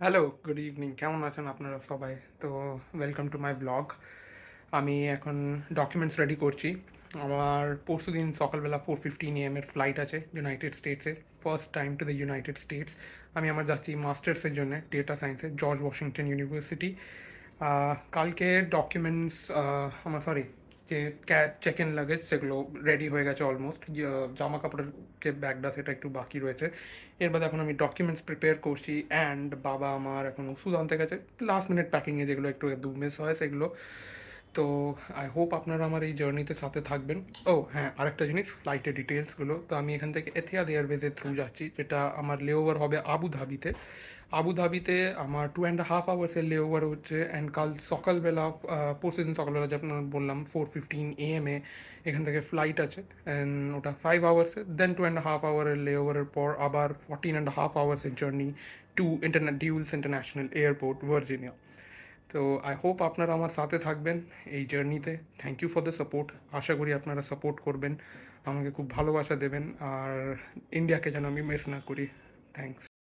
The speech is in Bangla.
Hello, good evening. কেমন আছেন আপনারা সবাই? তো ওয়েলকাম টু মাই ভ্লগ। আমি এখন ডকুমেন্টস রেডি করছি। আমার পরশুদিন সকালবেলা 4:15 AM এর ফ্লাইট আছে ইউনাইটেড স্টেটসের। First time to the United States. আমি যাচ্ছি মাস্টার্সের জন্যে ডেটা সায়েন্সে জর্জ ওয়াশিংটন ইউনিভার্সিটি। কালকে ডকুমেন্টস আমার সরি যে চেক ইন লাগেজ সেগুলো রেডি হয়ে গেছে অলমোস্ট। জামা কাপড়ের যে ব্যাগটা সেটা একটু বাকি রয়েছে। এর বাদে এখন আমি ডকুমেন্টস প্রিপেয়ার করছি অ্যান্ড বাবা আমার এখন ওষুধ আনতে গেছে লাস্ট মিনিট প্যাকিংয়ে যেগুলো একটু একটু মিস হয় সেগুলো। তো আই হোপ আপনারা আমার এই জার্নিতে সাথে থাকবেন। ও হ্যাঁ, আরেকটা জিনিস, ফ্লাইটের ডিটেলসগুলো। তো আমি এখান থেকে এথিহাদ এয়ারওয়েজের থ্রু যাচ্ছি, যেটা আমার লেওভার হবে আবুধাবিতে। আবুধাবিতে আমার 2.5 আওয়ার্সের লেওভার হচ্ছে, অ্যান্ড কাল সকালবেলা পরশুদিন সকালবেলা যে আপনার বললাম 4:15 AM এখান থেকে ফ্লাইট আছে, অ্যান্ড ওটা 5 আওয়ার্সের। দেন 2.5 আওয়ারের লেওভারের পর আবার 14.5 আওয়ার্সের journey to Dulles International Airport, Virginia. তো আই হোপ আপনারা আমার সাথে থাকবেন এই জার্নিতে। Thank you for the support. আশা করি আপনারা সাপোর্ট করবেন, আমাকে খুব ভালোবাসা দেবেন, আর ইন্ডিয়াকে যেন আমি মিস না করি। থ্যাংকস।